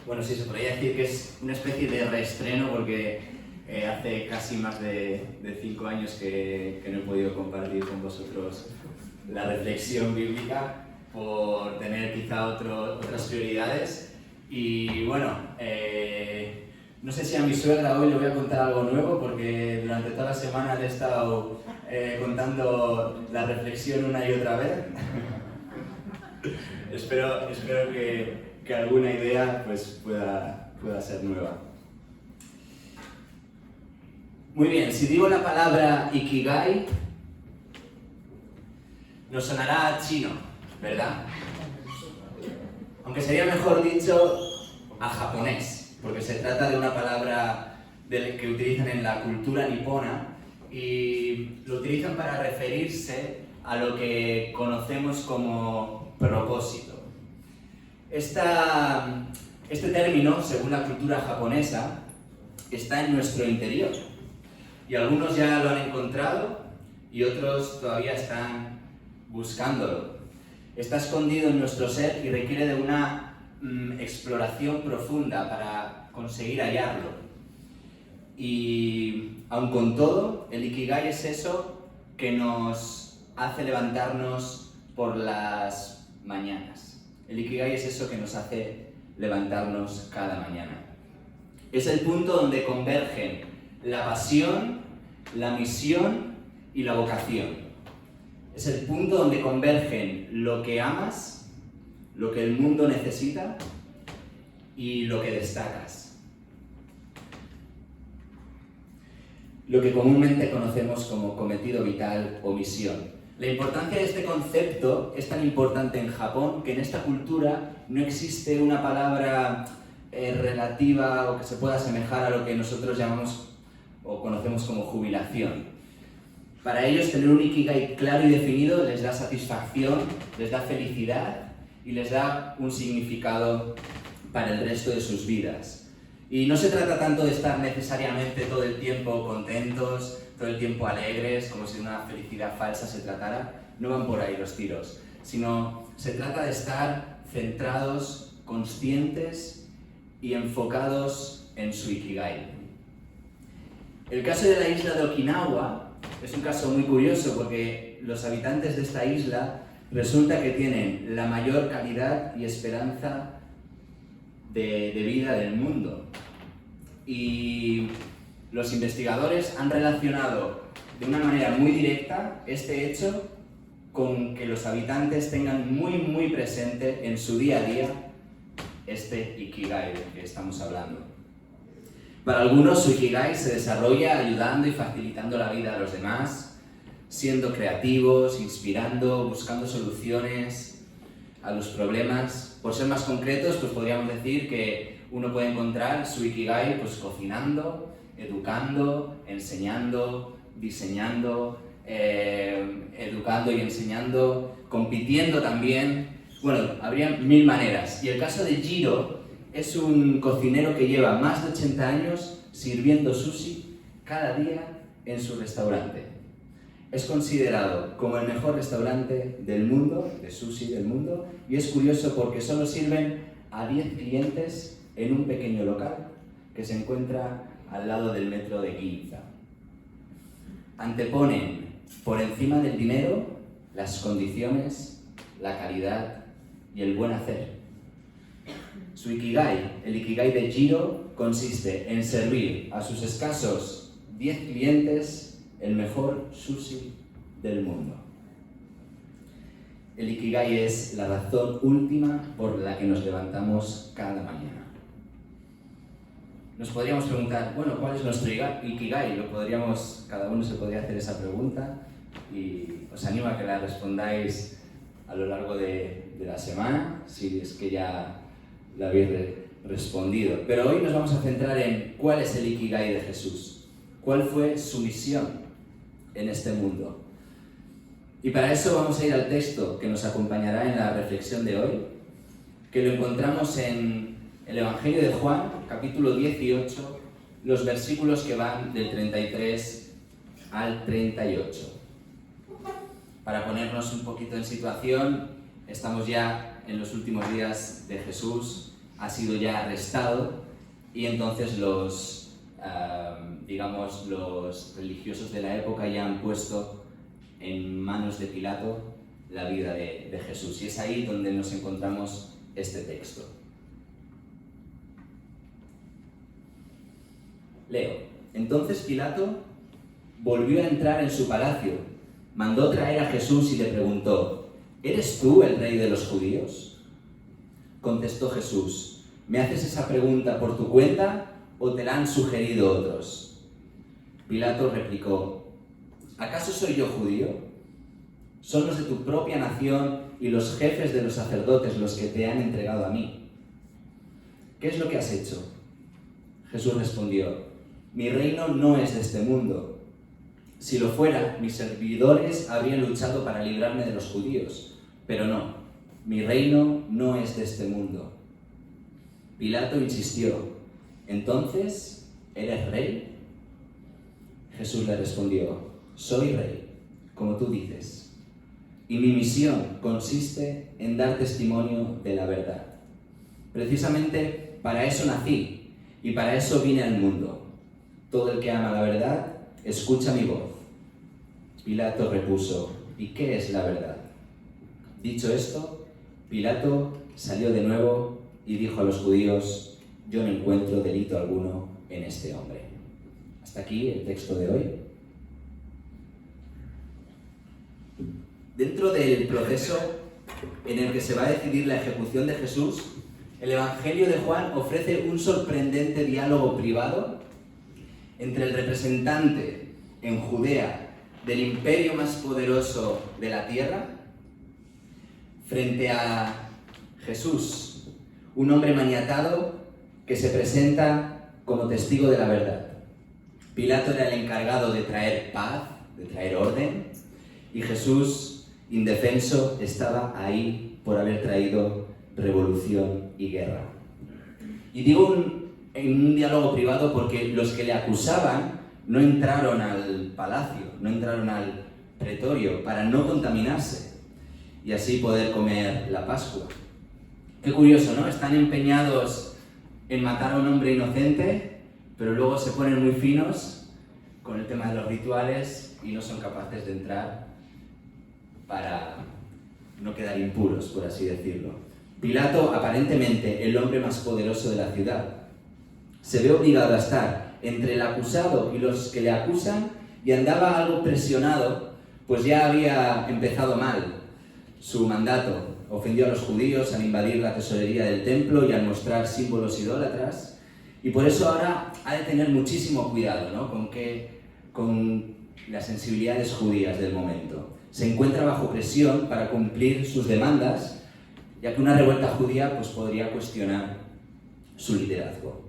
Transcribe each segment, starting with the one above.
Bueno, sí, se podría decir que es una especie de reestreno porque hace casi más de 5 años que no he podido compartir con vosotros la reflexión bíblica por tener quizá otras prioridades. Y bueno, no sé si a mi suegra hoy le voy a contar algo nuevo porque durante toda la semana le he estado contando la reflexión una y otra vez. Espero que alguna idea pues, pueda ser nueva. Muy bien, si digo la palabra Ikigai, nos sonará a chino, ¿verdad? Aunque sería mejor dicho a japonés, porque se trata de una palabra que utilizan en la cultura nipona y lo utilizan para referirse a lo que conocemos como propósito. Este término, según la cultura japonesa, está en nuestro interior y algunos ya lo han encontrado y otros todavía están buscándolo. Está escondido en nuestro ser y requiere de una exploración profunda para conseguir hallarlo. Y aun con todo, el Ikigai es eso que nos hace levantarnos por las mañanas. El Ikigai es eso que nos hace levantarnos cada mañana. Es el punto donde convergen la pasión, la misión y la vocación. Es el punto donde convergen lo que amas, lo que el mundo necesita y lo que destacas. Lo que comúnmente conocemos como cometido vital o misión. La importancia de este concepto es tan importante en Japón que en esta cultura no existe una palabra relativa o que se pueda asemejar a lo que nosotros llamamos o conocemos como jubilación. Para ellos tener un Ikigai claro y definido les da satisfacción, les da felicidad y les da un significado para el resto de sus vidas. Y no se trata tanto de estar necesariamente todo el tiempo contentos, todo el tiempo alegres, como si de una felicidad falsa se tratara. No van por ahí los tiros, sino se trata de estar centrados, conscientes y enfocados en su Ikigai. El caso de la isla de Okinawa es un caso muy curioso porque los habitantes de esta isla resulta que tienen la mayor calidad y esperanza de vida del mundo. Y los investigadores han relacionado de una manera muy directa este hecho con que los habitantes tengan muy presente en su día a día este Ikigai del que estamos hablando. Para algunos su Ikigai se desarrolla ayudando y facilitando la vida a los demás, siendo creativos, inspirando, buscando soluciones a los problemas. Por ser más concretos, pues podríamos decir que uno puede encontrar su Ikigai pues cocinando, educando, enseñando, diseñando, educando y enseñando, compitiendo también. Bueno, habría 1000 maneras. Y el caso de Jiro es un cocinero que lleva más de 80 años sirviendo sushi cada día en su restaurante. Es considerado como el mejor restaurante del mundo, de sushi del mundo, y es curioso porque solo sirven a 10 clientes en un pequeño local que se encuentra al lado del metro de Ginza. Anteponen por encima del dinero las condiciones, la calidad y el buen hacer. Su Ikigai, el Ikigai de Jiro, consiste en servir a sus escasos 10 clientes el mejor sushi del mundo. El Ikigai es la razón última por la que nos levantamos cada mañana. Nos podríamos preguntar, bueno, ¿cuál es nuestro Ikigai? Cada uno se podría hacer esa pregunta y os animo a que la respondáis a lo largo de la semana, si es que ya la habéis respondido. Pero hoy nos vamos a centrar en cuál es el Ikigai de Jesús, cuál fue su misión en este mundo. Y para eso vamos a ir al texto que nos acompañará en la reflexión de hoy, que lo encontramos en el Evangelio de Juan, capítulo 18, los versículos que van del 33 al 38. Para ponernos un poquito en situación, estamos ya en los últimos días de Jesús ha sido ya arrestado y entonces los religiosos de la época ya han puesto en manos de Pilato la vida de Jesús. Y es ahí donde nos encontramos este texto. Leo. Entonces Pilato volvió a entrar en su palacio, mandó traer a Jesús y le preguntó: ¿eres tú el rey de los judíos? Contestó Jesús: ¿me haces esa pregunta por tu cuenta o te la han sugerido otros? Pilato replicó: ¿acaso soy yo judío? Son los de tu propia nación y los jefes de los sacerdotes los que te han entregado a mí. ¿Qué es lo que has hecho? Jesús respondió: mi reino no es de este mundo. Si lo fuera, mis servidores habrían luchado para librarme de los judíos, pero no, mi reino no es de este mundo. Pilato insistió: ¿entonces eres rey? Jesús le respondió: soy rey, como tú dices, y mi misión consiste en dar testimonio de la verdad. Precisamente para eso nací y para eso vine al mundo. Todo el que ama la verdad, escucha mi voz. Pilato repuso: ¿y qué es la verdad? Dicho esto, Pilato salió de nuevo y dijo a los judíos: yo no encuentro delito alguno en este hombre. Hasta aquí el texto de hoy. Dentro del proceso en el que se va a decidir la ejecución de Jesús, el Evangelio de Juan ofrece un sorprendente diálogo privado entre el representante en Judea del imperio más poderoso de la tierra frente a Jesús, un hombre maniatado que se presenta como testigo de la verdad. Pilato era el encargado de traer paz, de traer orden, y Jesús, indefenso, estaba ahí por haber traído revolución y guerra. Y digo en un diálogo privado porque los que le acusaban no entraron al palacio, no entraron al pretorio para no contaminarse y así poder comer la Pascua. Qué curioso, ¿no? Están empeñados en matar a un hombre inocente, pero luego se ponen muy finos con el tema de los rituales y no son capaces de entrar para no quedar impuros, por así decirlo. Pilato, aparentemente el hombre más poderoso de la ciudad, se ve obligado a estar entre el acusado y los que le acusan y andaba algo presionado, pues ya había empezado mal su mandato. Ofendió a los judíos al invadir la tesorería del templo y al mostrar símbolos idólatras, y por eso ahora ha de tener muchísimo cuidado, ¿no? con las sensibilidades judías del momento. Se encuentra bajo presión para cumplir sus demandas, ya que una revuelta judía pues, podría cuestionar su liderazgo.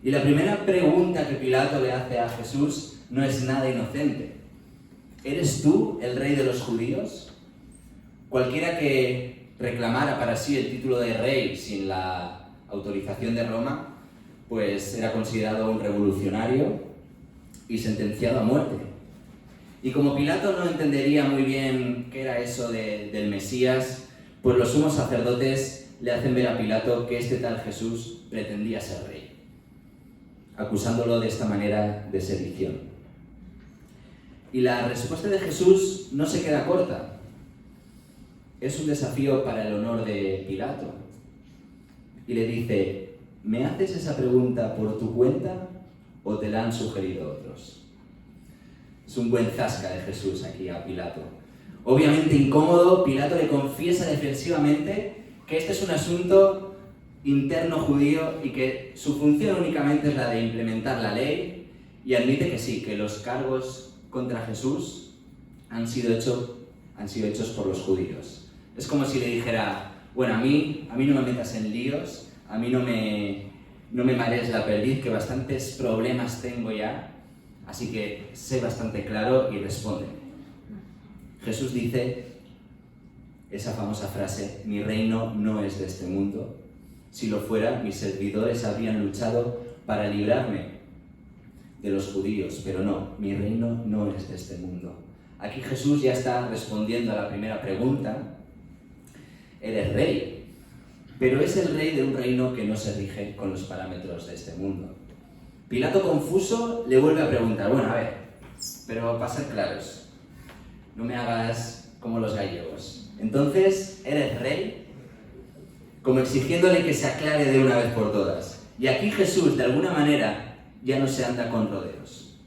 Y la primera pregunta que Pilato le hace a Jesús no es nada inocente. ¿Eres tú el rey de los judíos? Cualquiera que reclamara para sí el título de rey sin la autorización de Roma, pues era considerado un revolucionario y sentenciado a muerte. Y como Pilato no entendería muy bien qué era eso del Mesías, pues los sumos sacerdotes le hacen ver a Pilato que este tal Jesús pretendía ser rey, acusándolo de esta manera de sedición. Y la respuesta de Jesús no se queda corta. Es un desafío para el honor de Pilato. Y le dice: ¿me haces esa pregunta por tu cuenta o te la han sugerido otros? Es un buen zasca de Jesús aquí a Pilato. Obviamente incómodo, Pilato le confiesa defensivamente que este es un asunto interno judío y que su función únicamente es la de implementar la ley, y admite que sí, que los cargos contra Jesús han sido hechos por los judíos. Es como si le dijera: bueno, a mí no me metas en líos, a mí no me marees la perdiz, que bastantes problemas tengo ya, así que sé bastante claro y respóndeme. Jesús dice esa famosa frase: mi reino no es de este mundo. Si lo fuera, mis servidores habrían luchado para librarme de los judíos, pero no, mi reino no es de este mundo. Aquí Jesús ya está respondiendo a la primera pregunta: ¿eres rey? pero es el rey de un reino que no se rige con los parámetros de este mundo. Pilato, confuso, le vuelve a preguntar, bueno, a ver, pero para ser claros, no me hagas como los gallegos. Entonces, ¿eres rey? Como exigiéndole que se aclare de una vez por todas. Y aquí Jesús, de alguna manera, ya no se anda con rodeos.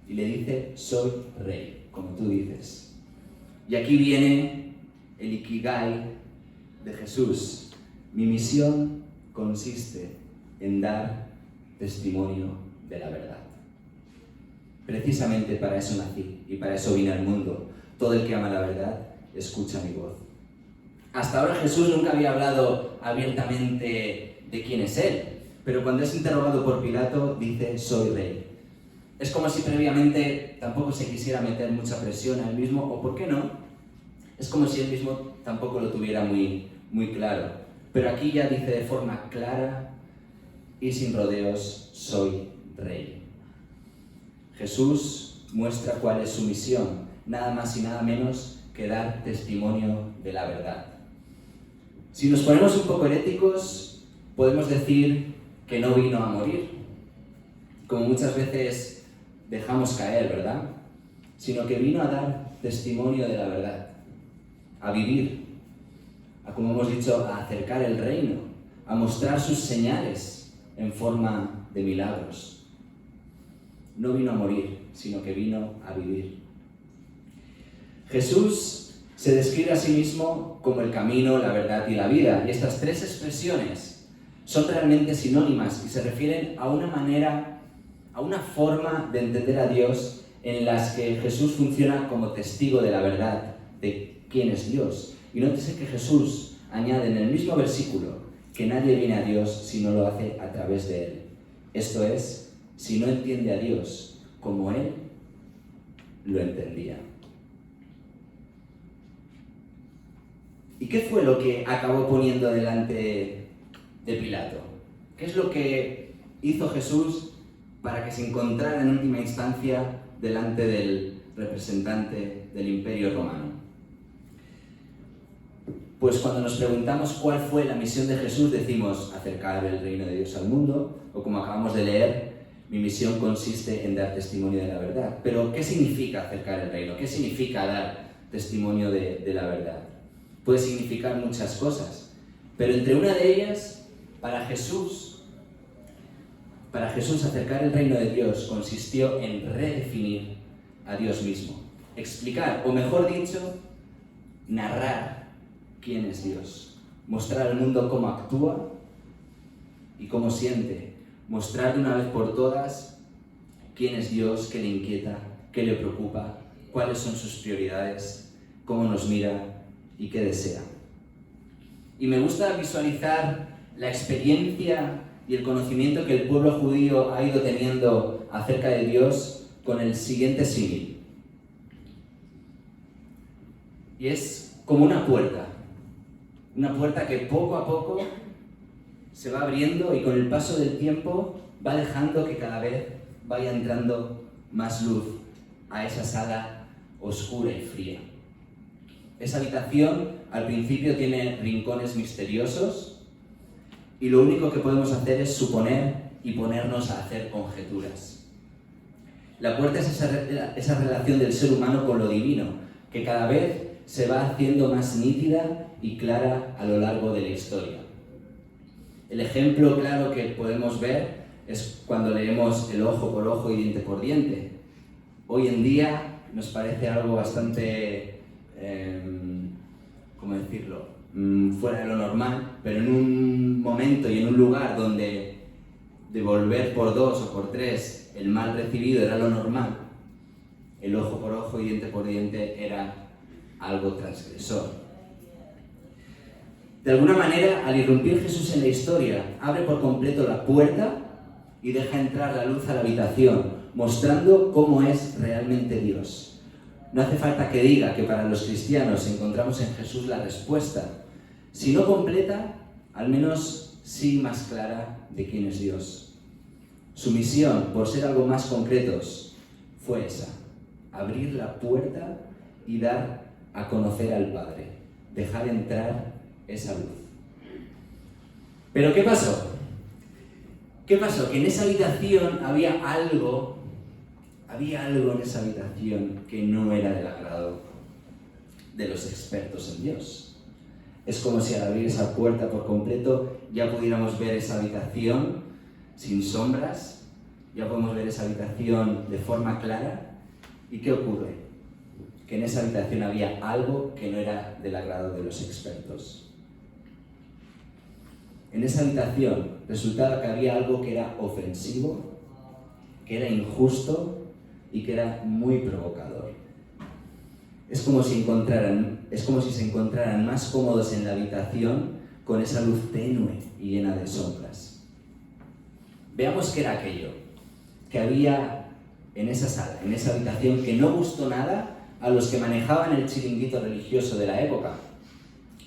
Y le dice, soy rey, como tú dices. Y aquí viene el ikigai de Jesús. Mi misión consiste en dar testimonio de la verdad. Precisamente para eso nací y para eso vine al mundo. Todo el que ama la verdad, escucha mi voz. Hasta ahora Jesús nunca había hablado abiertamente de quién es Él, pero cuando es interrogado por Pilato, dice, soy rey. Es como si previamente tampoco se quisiera meter mucha presión a él mismo, o ¿por qué no? Es como si él mismo tampoco lo tuviera muy claro. Pero aquí ya dice de forma clara y sin rodeos, soy rey. Jesús muestra cuál es su misión, nada más y nada menos que dar testimonio de la verdad. Si nos ponemos un poco heréticos, podemos decir que no vino a morir, como muchas veces dejamos caer, ¿verdad? Sino que vino a dar testimonio de la verdad, a vivir, a, como hemos dicho, a acercar el reino, a mostrar sus señales en forma de milagros. No vino a morir, sino que vino a vivir. Jesús se describe a sí mismo como el camino, la verdad y la vida, y estas tres expresiones son realmente sinónimas y se refieren a una manera, a una forma de entender a Dios en las que Jesús funciona como testigo de la verdad, de quién es Dios. Y nótese que Jesús añade en el mismo versículo que nadie viene a Dios si no lo hace a través de Él. Esto es, si no entiende a Dios como Él lo entendía. ¿Y qué fue lo que acabó poniendo delante de Pilato? ¿Qué es lo que hizo Jesús para que se encontrara en última instancia delante del representante del Imperio Romano? Pues cuando nos preguntamos cuál fue la misión de Jesús, decimos acercar el reino de Dios al mundo, o como acabamos de leer, mi misión consiste en dar testimonio de la verdad. Pero, ¿qué significa acercar el reino? ¿Qué significa dar testimonio de la verdad? Puede significar muchas cosas, pero entre una de ellas, para Jesús acercar el reino de Dios consistió en redefinir a Dios mismo, explicar, o mejor dicho, narrar quién es Dios, mostrar al mundo cómo actúa y cómo siente, mostrar de una vez por todas quién es Dios, qué le inquieta, qué le preocupa, cuáles son sus prioridades, cómo nos mira y qué desea. Y me gusta visualizar la experiencia y el conocimiento que el pueblo judío ha ido teniendo acerca de Dios con el siguiente símil. Y es como una puerta que poco a poco se va abriendo y con el paso del tiempo va dejando que cada vez vaya entrando más luz a esa sala oscura y fría. Esa habitación al principio tiene rincones misteriosos y lo único que podemos hacer es suponer y ponernos a hacer conjeturas. La puerta es esa relación del ser humano con lo divino, que cada vez se va haciendo más nítida y clara a lo largo de la historia. El ejemplo claro que podemos ver es cuando leemos el ojo por ojo y diente por diente. Hoy en día nos parece algo bastante, ¿cómo decirlo?, fuera de lo normal, pero en un momento y en un lugar donde devolver por 2 o por 3 el mal recibido era lo normal, el ojo por ojo y diente por diente era algo transgresor. De alguna manera, al irrumpir Jesús en la historia, abre por completo la puerta y deja entrar la luz a la habitación, mostrando cómo es realmente Dios. No hace falta que diga que para los cristianos encontramos en Jesús la respuesta, si no completa, al menos sí más clara de quién es Dios. Su misión, por ser algo más concretos, fue esa: abrir la puerta y dar a conocer al Padre, dejar entrar esa luz. Pero ¿qué pasó? ¿Qué pasó? Que en esa habitación había algo en esa habitación que no era del agrado de los expertos en Dios. Es como si al abrir esa puerta por completo ya pudiéramos ver esa habitación sin sombras, ya podemos ver esa habitación de forma clara. ¿Y qué ocurre? Que en esa habitación había algo que no era del agrado de los expertos. En esa habitación resultaba que había algo que era ofensivo, que era injusto y que era muy provocador. Es como si se encontraran más cómodos en la habitación con esa luz tenue y llena de sombras. Veamos qué era aquello que había en esa sala, en esa habitación, que no gustó nada a los que manejaban el chiringuito religioso de la época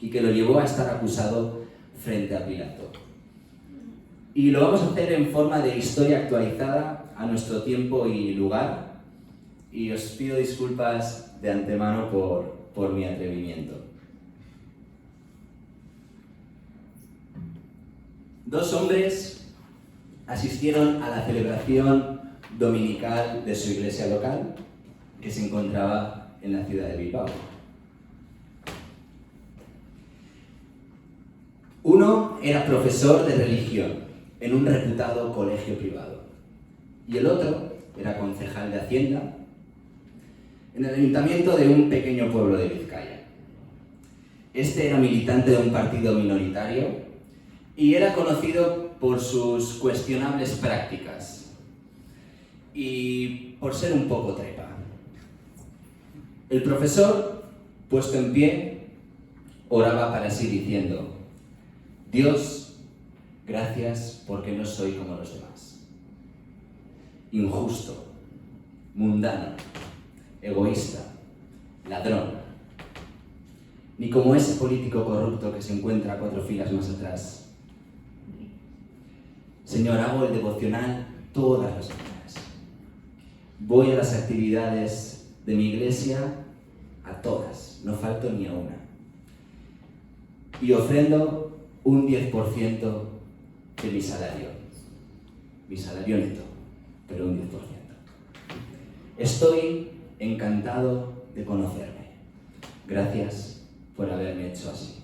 y que lo llevó a estar acusado frente a Pilato. Y lo vamos a hacer en forma de historia actualizada a nuestro tiempo y lugar, y os pido disculpas de antemano por mi atrevimiento. Dos hombres asistieron a la celebración dominical de su iglesia local, que se encontraba en la ciudad de Bilbao. Uno era profesor de religión en un reputado colegio privado y el otro era concejal de Hacienda en el ayuntamiento de un pequeño pueblo de Vizcaya. Este era militante de un partido minoritario y era conocido por sus cuestionables prácticas y por ser un poco trepa. El profesor, puesto en pie, oraba para sí diciendo: Dios, gracias porque no soy como los demás. Injusto, mundano, egoísta, ladrón. Ni como ese político corrupto que se encuentra 4 filas más atrás. Señor, hago el devocional todas las mañanas. Voy a las actividades de mi iglesia a todas, no falto ni a una. Y ofrendo un 10% de mi salario neto, pero un 10%. Estoy encantado de conocerme. Gracias por haberme hecho así.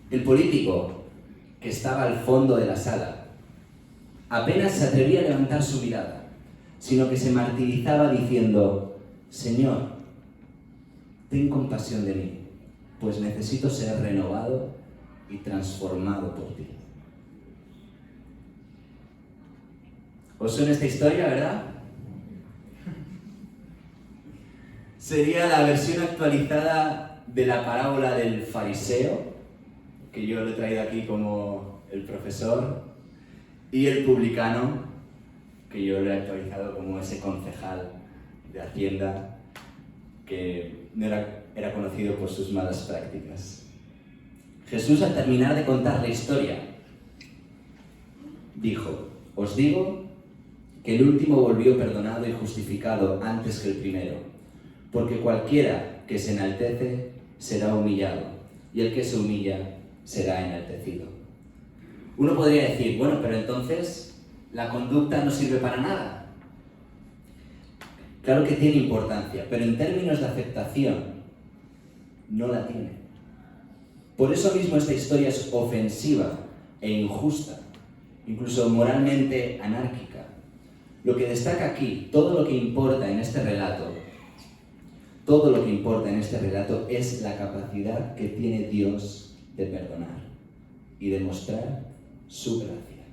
El político, que estaba al fondo de la sala, apenas se atrevía a levantar su mirada, sino que se martirizaba diciendo: Señor, ten compasión de mí, pues necesito ser renovado y transformado por ti. ¿Os suena esta historia, verdad? Sería la versión actualizada de la parábola del fariseo, que yo lo he traído aquí como el profesor, y el publicano, que yo lo he actualizado como ese concejal de Hacienda, que no era conocido por sus malas prácticas. Jesús, al terminar de contar la historia, dijo: Os digo que el último volvió perdonado y justificado antes que el primero, porque cualquiera que se enaltece será humillado, y el que se humilla será enaltecido. Uno podría decir: bueno, pero entonces la conducta no sirve para nada. Claro que tiene importancia, pero en términos de aceptación no la tiene. Por eso mismo esta historia es ofensiva e injusta, incluso moralmente anárquica. Lo que destaca aquí, todo lo que importa en este relato es la capacidad que tiene Dios de perdonar y de mostrar su gracia.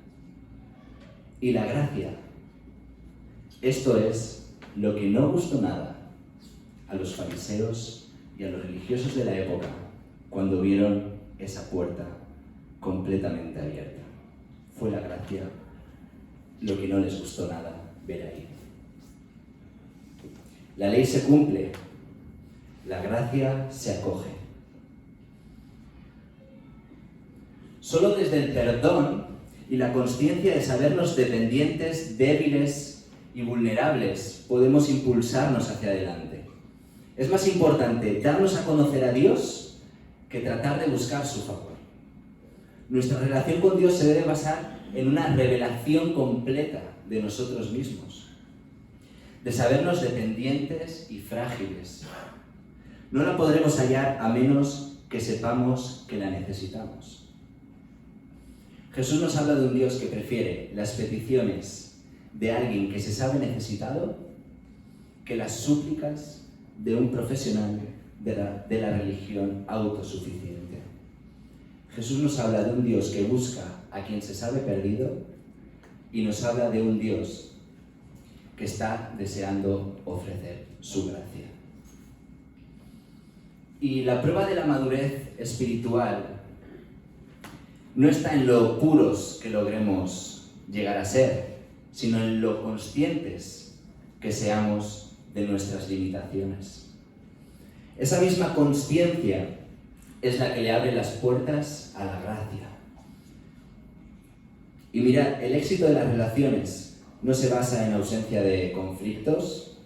Y la gracia, esto es lo que no gustó nada a los fariseos y a los religiosos de la época cuando vieron esa puerta completamente abierta. Fue la gracia lo que no les gustó nada ver ahí. La ley se cumple, la gracia se acoge. Solo desde el perdón y la consciencia de sabernos dependientes, débiles y vulnerables podemos impulsarnos hacia adelante. Es más importante darnos a conocer a Dios que tratar de buscar su favor. Nuestra relación con Dios se debe basar en una revelación completa de nosotros mismos, de sabernos dependientes y frágiles. No la podremos hallar a menos que sepamos que la necesitamos. Jesús nos habla de un Dios que prefiere las peticiones de alguien que se sabe necesitado que las súplicas de un profesional de la religión autosuficiente. Jesús nos habla de un Dios que busca a quien se sabe perdido y nos habla de un Dios que está deseando ofrecer su gracia. Y la prueba de la madurez espiritual no está en lo puros que logremos llegar a ser, sino en lo conscientes que seamos de nuestras limitaciones. Esa misma consciencia es la que le abre las puertas a la gracia. Y mirad, el éxito de las relaciones no se basa en ausencia de conflictos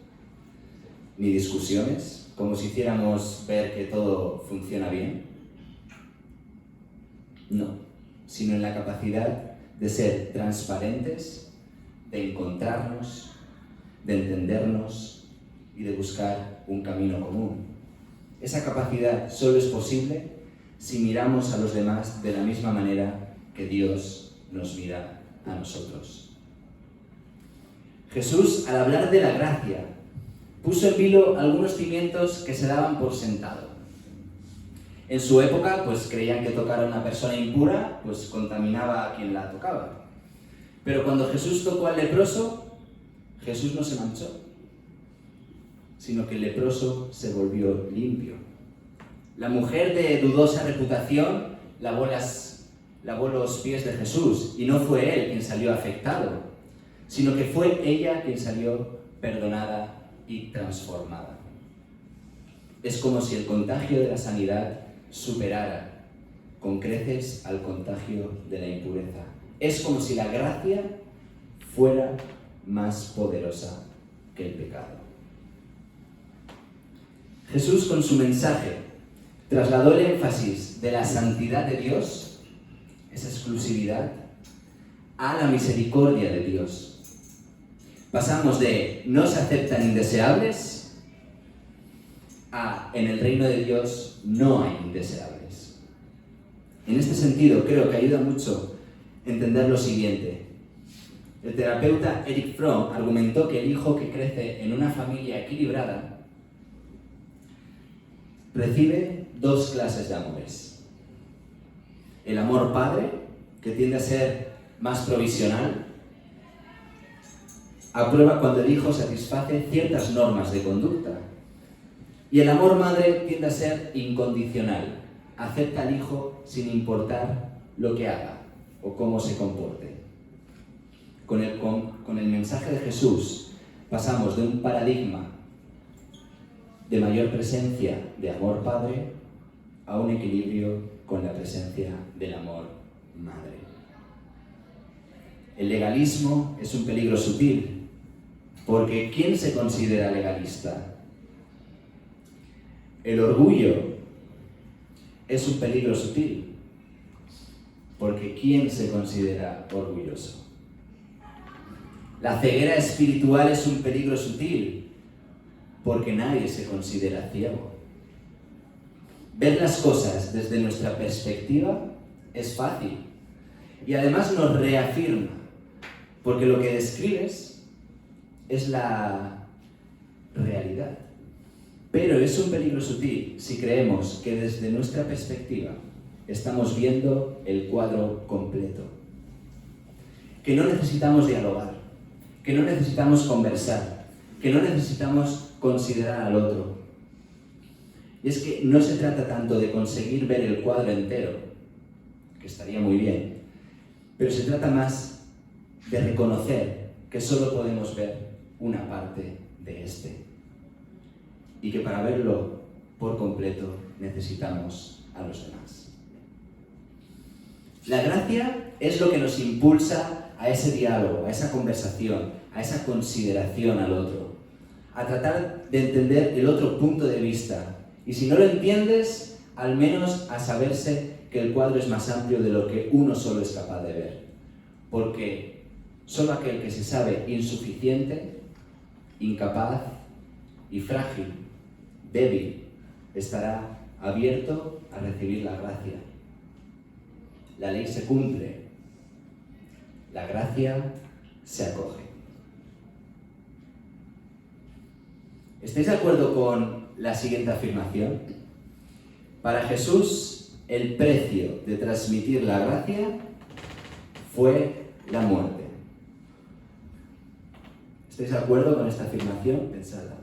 ni discusiones, como si hiciéramos ver que todo funciona bien. No, sino en la capacidad de ser transparentes, de encontrarnos, de entendernos y de buscar un camino común. Esa capacidad solo es posible si miramos a los demás de la misma manera que Dios nos mira a nosotros. Jesús, al hablar de la gracia, puso en vilo algunos cimientos que se daban por sentado. En su época, pues creían que tocar a una persona impura, pues contaminaba a quien la tocaba. Pero cuando Jesús tocó al leproso, Jesús no se manchó, sino que el leproso se volvió limpio. La mujer de dudosa reputación lavó los pies de Jesús, y no fue él quien salió afectado, sino que fue ella quien salió perdonada y transformada. Es como si el contagio de la sanidad superara con creces al contagio de la impureza. Es como si la gracia fuera más poderosa que el pecado. Jesús, con su mensaje, trasladó el énfasis de la santidad de Dios, esa exclusividad, a la misericordia de Dios. Pasamos de no se aceptan indeseables a en el reino de Dios no hay indeseables. En este sentido, creo que ayuda mucho entender lo siguiente. El terapeuta Erich Fromm argumentó que el hijo que crece en una familia equilibrada recibe dos clases de amores. El amor padre, que tiende a ser más provisional, aprueba cuando el hijo satisface ciertas normas de conducta. Y el amor madre tiende a ser incondicional, acepta al hijo sin importar lo que haga o cómo se comporte. Con el mensaje de Jesús pasamos de un paradigma de mayor presencia de amor padre a un equilibrio con la presencia del amor madre. El legalismo es un peligro sutil, porque ¿quién se considera legalista? El orgullo es un peligro sutil, porque ¿quién se considera orgulloso? La ceguera espiritual es un peligro sutil, porque nadie se considera ciego. Ver las cosas desde nuestra perspectiva es fácil y además nos reafirma, porque lo que describes es la realidad. Pero es un peligro sutil si creemos que desde nuestra perspectiva estamos viendo el cuadro completo. Que no necesitamos dialogar, que no necesitamos conversar, que no necesitamos considerar al otro. Y es que no se trata tanto de conseguir ver el cuadro entero, que estaría muy bien, pero se trata más de reconocer que solo podemos ver una parte de este y que para verlo por completo necesitamos a los demás. La gracia es lo que nos impulsa a ese diálogo, a esa conversación, a esa consideración al otro, a tratar de entender el otro punto de vista y si no lo entiendes, al menos a saberse que el cuadro es más amplio de lo que uno solo es capaz de ver, porque solo aquel que se sabe insuficiente, incapaz y frágil, débil, estará abierto a recibir la gracia. La ley se cumple, la gracia se acoge. ¿Estáis de acuerdo con la siguiente afirmación? Para Jesús, el precio de transmitir la gracia fue la muerte. ¿Estáis de acuerdo con esta afirmación? Pensadla.